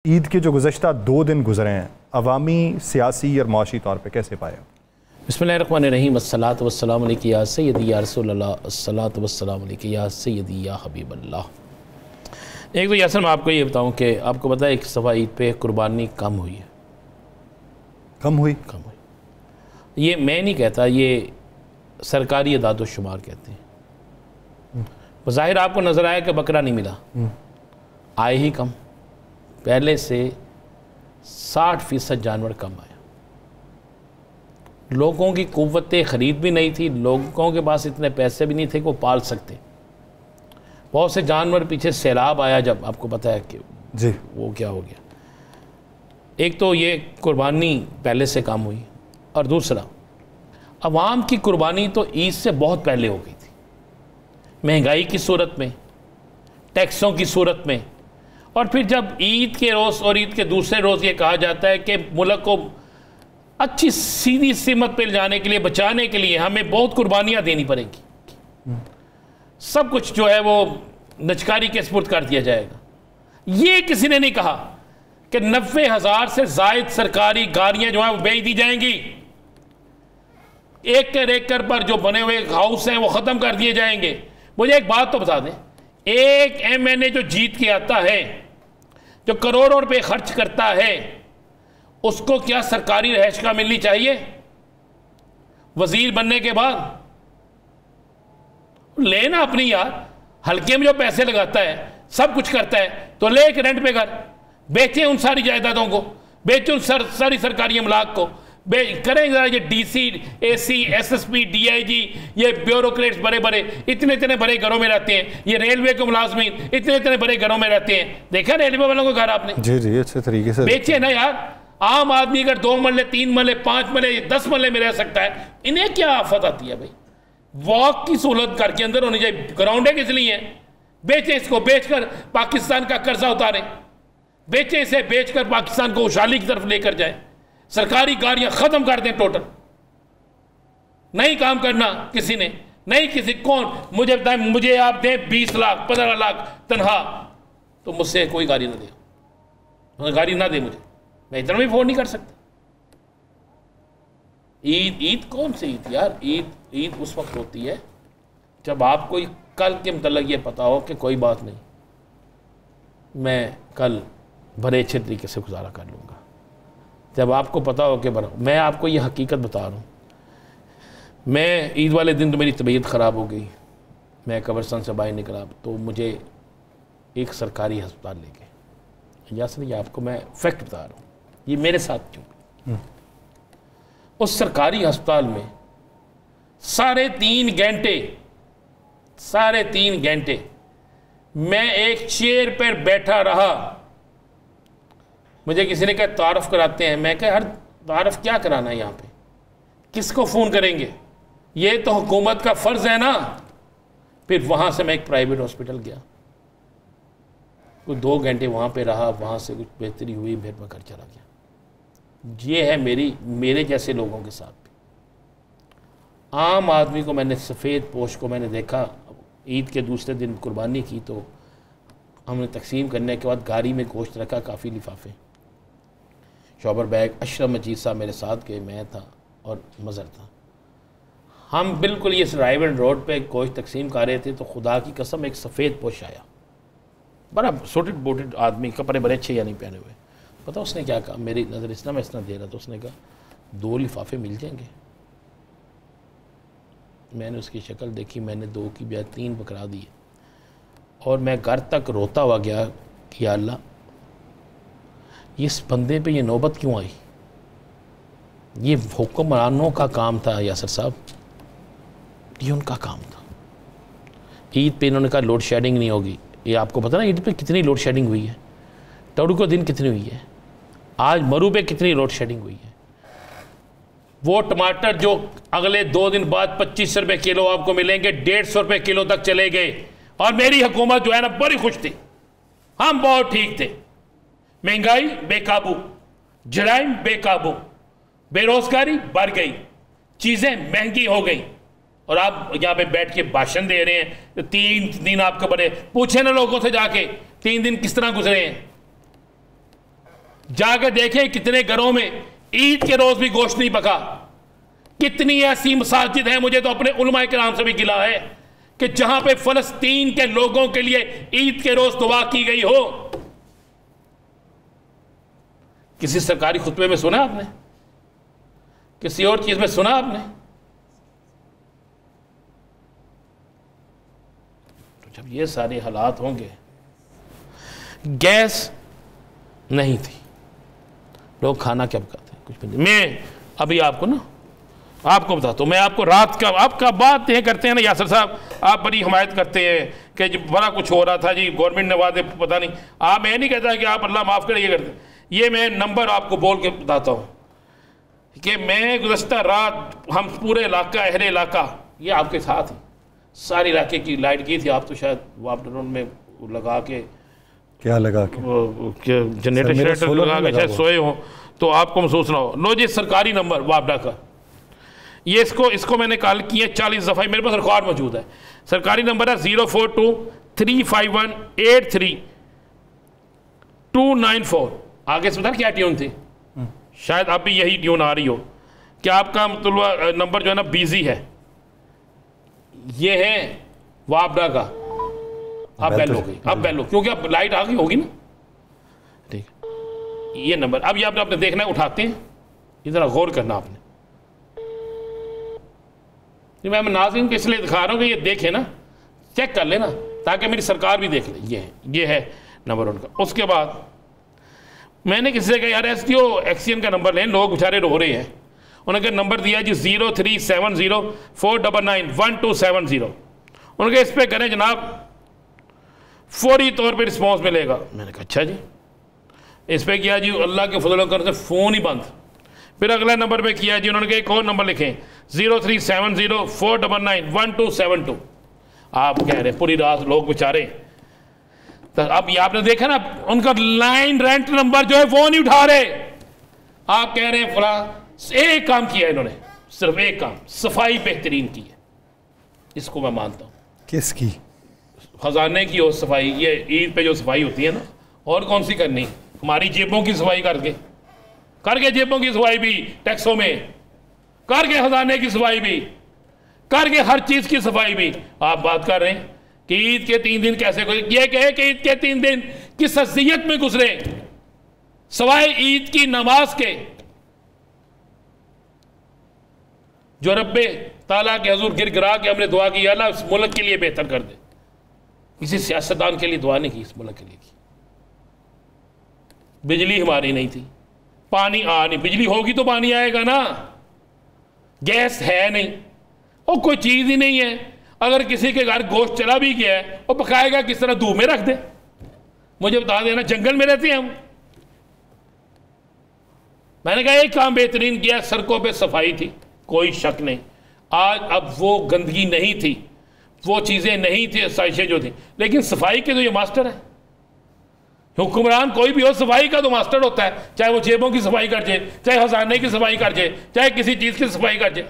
ईद के जो गुज़श्ता 2 दिन गुजरे हैं अवामी, सियासी और माशी तौर पर कैसे पाए? बिस्मिल्लाहिर्रहमानिर्रहीम, अस्सलातु वस्सलामु अलैका या सय्यदी या रसूलल्लाह, अस्सलातु वस्सलामु अलैका या सय्यदी या हबीबल्लाह। एक तो यासर मैं आपको ये बताऊं कि आपको पता है एक सवा ईद पे कुर्बानी कम हुई है। कम हुई? ये मैं नहीं कहता, ये सरकारी अदाद-ओ-शुमार कहते हैं। बज़ाहिर आपको नज़र आया कि बकरा नहीं मिला, आए ही कम, पहले से 60% जानवर कम आया। लोगों की कुव्वत ख़रीद भी नहीं थी, लोगों के पास इतने पैसे भी नहीं थे कि वो पाल सकते। बहुत से जानवर पीछे सैलाब आया, जब आपको पता है कि जी वो क्या हो गया। एक तो ये कुर्बानी पहले से कम हुई, और दूसरा अवाम की कुर्बानी तो ईद से बहुत पहले हो गई थी, महंगाई की सूरत में, टैक्सों की सूरत में। और फिर जब ईद के रोज़ और ईद के दूसरे रोज़ ये कहा जाता है कि मुल्क को अच्छी सीधी सिमत पर जाने के लिए, बचाने के लिए हमें बहुत कुर्बानियाँ देनी पड़ेंगी, सब कुछ जो है वो नचकारी के सपुर्द कर दिया जाएगा। ये किसी ने नहीं कहा कि 90,000 से ज़ायद सरकारी गाड़ियाँ जो हैं वो बेच दी जाएंगी, एकड़ एकड़ पर जो बने हुए हाउस हैं वो ख़त्म कर दिए जाएंगे। मुझे एक बात तो बता दें, एक MNA जो जीत के आता है, जो करोड़ों रुपए खर्च करता है, उसको क्या सरकारी रहायश का मिलनी चाहिए? वजीर बनने के बाद लेना अपनी, यार हल्के में जो पैसे लगाता है, सब कुछ करता है, तो ले एक रेंट पे घर, बेचे उन सारी जायदादों को, बेचे उन सारी सरकारी अमलाक को, करें जरा ये DC, AC, SSP, DIG, ये ब्यूरोक्रेट्स बड़े बड़े इतने इतने बड़े घरों में रहते हैं, ये रेलवे के मुलाजमीन इतने इतने बड़े घरों में रहते हैं। देखा रेलवे वालों को घर आपने? जी जी, अच्छे तरीके से बेचे ना यार। आम आदमी अगर 2 मरले, 3 मरले, 5 मरले, 10 मरले में रह सकता है, इन्हें क्या आफत आती है भाई? वॉक की सहूलत घर के अंदर होनी चाहिए। ग्राउंड किस लिए है? बेचे इसको, बेचकर पाकिस्तान का कर्जा उतारे, बेचे इसे, बेचकर पाकिस्तान को खुशहाली की तरफ लेकर जाए। सरकारी गाड़ियां खत्म कर दें टोटल, नहीं काम करना किसी ने, नहीं किसी कौन मुझे बताएं, मुझे आप दें 20 लाख 15 लाख तनहा, तो मुझसे कोई गाड़ी ना दे, गाड़ी ना दे मुझे, मैं इतना भी अफोर्ड नहीं कर सकता। ईद कौन सी ईद यार? ईद उस वक्त होती है जब आपको कल के मतलब ये पता हो कि कोई बात नहीं, मैं कल बड़े अच्छे तरीके से गुजारा कर लूँगा। जब आपको पता हो कि मैं आपको ये हकीकत बता रहा हूँ, मैं ईद वाले दिन तो मेरी तबीयत ख़राब हो गई, मैं कब्रिस्तान से बाहर निकला तो मुझे एक सरकारी अस्पताल ले गए। यासर ये आपको मैं फैक्ट बता रहा हूँ, ये मेरे साथ क्यों। उस सरकारी अस्पताल में 3.5 घंटे मैं एक चेयर पर बैठा रहा। मुझे किसी ने कहा तारफ़ कराते हैं, मैं कहा हर तारफ़ क्या कराना है यहाँ पे, किसको फ़ोन करेंगे, ये तो हुकूमत का फ़र्ज़ है ना। फिर वहाँ से मैं एक प्राइवेट हॉस्पिटल गया, कुछ 2 घंटे वहाँ पे रहा, वहाँ से कुछ बेहतरी हुई, फिर मैं घर चला गया। ये है मेरे जैसे लोगों के साथ भी। आम आदमी को मैंने, सफ़ेद पोश को मैंने देखा, ईद के दूसरे दिन कुर्बानी की तो हमने तकसीम करने के बाद गाड़ी में गोश्त रखा, काफ़ी लिफाफे, शॉबर बैग। अशरफ मजीद साहब मेरे साथ गए, मैं था और मज़र था। हम बिल्कुल ये रायवन रोड पे गोश्त तकसीम कर रहे थे तो खुदा की कसम एक सफ़ेद पोश आया, बड़ा सूटेड बूटेड आदमी, कपड़े बड़े अच्छे या नहीं पहने हुए। पता उसने क्या कहा, मेरी नज़र इतना मैं इतना दे रहा, तो उसने कहा 2 लिफाफे मिल जाएंगे। मैंने उसकी शक्ल देखी, मैंने 2 की बजाय 3 पकड़ा दिए, और मैं घर तक रोता हुआ गया कि या अल्लाह, इस बंदे पे ये नौबत क्यों आई? ये हुक्मरानों का काम था यासर साहब, ये उनका काम था। ईद पे इन्होंने कहा लोड शेडिंग नहीं होगी। ये आपको पता ना ईद पे कितनी लोड शेडिंग हुई है, टोडू को दिन कितनी हुई है, आज मरू पे कितनी लोड शेडिंग हुई है। वो टमाटर जो अगले 2 दिन बाद 25 रुपये किलो आपको मिलेंगे, 150 रुपये किलो तक चले गए। और मेरी हुकूमत जो है ना बड़ी खुश थी, हम बहुत ठीक थे। महंगाई बेकाबू, जराइम बेकाबू, बेरोजगारी बढ़ गई, चीज़ें महंगी हो गई, और आप यहाँ पे बैठ के भाषण दे रहे हैं। तो 3 दिन आपके बड़े पूछे ना लोगों से जाके 3 दिन किस तरह गुजरे हैं। जाकर देखें कितने घरों में ईद के रोज भी गोश्त नहीं पका। कितनी ऐसी मसाजिद हैं, मुझे तो अपने उलमा किराम से भी गिला है कि जहां पे फलस्तीन के लोगों के लिए ईद के रोज दुआ की गई हो। किसी सरकारी खुतबे में सुना आपने? किसी और चीज में सुना आपने? तो जब ये सारे हालात होंगे, गैस नहीं थी, लोग खाना क्या पकाते हैं? कुछ भी नहीं। मैं अभी आपको ना आपको बताता हूँ, मैं आपको रात का आपका बात ये करते हैं ना यासर साहब, आप बड़ी हिमायत करते हैं कि जो बड़ा कुछ हो रहा था जी, गवर्नमेंट ने वादे पता नहीं, आप मैं नहीं कहता कि आप अल्लाह माफ़ करे ये करते। ये मैं नंबर आपको बोल के बताता हूँ कि मैं गुज़श्ता रात हम पूरे इलाका अहले इलाका ये आपके साथ ही सारे इलाके की लाइट की थी। आप तो शायद लॉकडाउन में लगा के क्या लगा के जनरेटर लगा के शायद सोए हो तो आपको महसूस ना हो। लो जी सरकारी नंबर वापडा का, ये इसको मैंने कॉल किया 40 दफ़ा, मेरे पास रिकॉर्ड मौजूद है। सरकारी नंबर है 042-351-83294। आगे से बता क्या ट्यून थी, शायद अब भी यही ट्यून आ रही हो कि आपका मतलब नंबर जो है ना बिजी है। ये है वापडा का, अब बैल हो गई, अब बैल हो क्योंकि अब लाइट आ गई होगी ना। ठीक, ये नंबर अब ये आपने देखना है, उठाते हैं, इधर गौर करना आपने। मैं नाज़रीन को इसलिए दिखा रहा हूँ कि ये देखे ना, चेक कर लेना ताकि मेरी सरकार भी देख ले। ये है नंबर उनका। उसके बाद मैंने किसी से कहा यार SDO एक्सीएन का नंबर लें, लोग बेचारे रो रहे हैं। उन्होंने नंबर दिया जी 0370-499-1270। उन्होंने इस पर करें जनाब, फौरी तौर पे रिस्पॉन्स मिलेगा। मैंने कहा अच्छा जी, इस पर किया जी, अल्लाह के फजल करने से फ़ोन ही बंद। फिर अगला नंबर पे किया जी, उन्होंने कहा एक और नंबर लिखें 0370-499-1272। आप कह रहे पूरी रात लोग बेचारे, तो अब ये आपने देखा ना उनका लाइन रेंट नंबर जो है फ़ोन ही उठा रहे। आप कह रहे हैं फला, एक काम किया इन्होंने, सिर्फ एक काम, सफाई बेहतरीन की है, इसको मैं मानता हूँ। किसकी? खजाने की हो सफाई, ये ईद पे जो सफाई होती है ना, और कौन सी करनी, हमारी जेबों की सफाई करके जेबों की सफाई भी टैक्सों में, करके खजाने की सफाई भी, करके हर चीज की सफाई भी। आप बात कर रहे हैं कि ईद के 3 दिन कैसे, ये कहे कि ईद के 3 दिन किस असलियत में गुजरे सवाए ईद की नमाज के, जो रब्बे ताला के हजूर गिर गिरा के हमने दुआ की अल्लाह इस मुल्क के लिए बेहतर कर दे। किसी सियासतदान के लिए दुआ नहीं की, इस मुल्क के लिए की। बिजली हमारी नहीं थी, पानी नहीं, बिजली होगी तो पानी आएगा ना, गैस है नहीं, और कोई चीज ही नहीं है। अगर किसी के घर गोश्त चला भी गया है वो पकाएगा किस तरह, धूप में रख दे, मुझे बता देना, जंगल में रहते हैं हम। मैंने कहा एक काम बेहतरीन किया, सड़कों पे सफाई थी, कोई शक नहीं। आज अब वो गंदगी नहीं थी, वो चीजें नहीं थी, साजिशें जो थी, लेकिन सफाई के तो ये मास्टर है। हुक्मरान कोई भी हो, सफाई का तो मास्टर होता है, चाहे वो जेबों की सफाई कर जाए, चाहे खजाने की सफाई कर जाए, चाहे किसी चीज की सफाई कर जाए।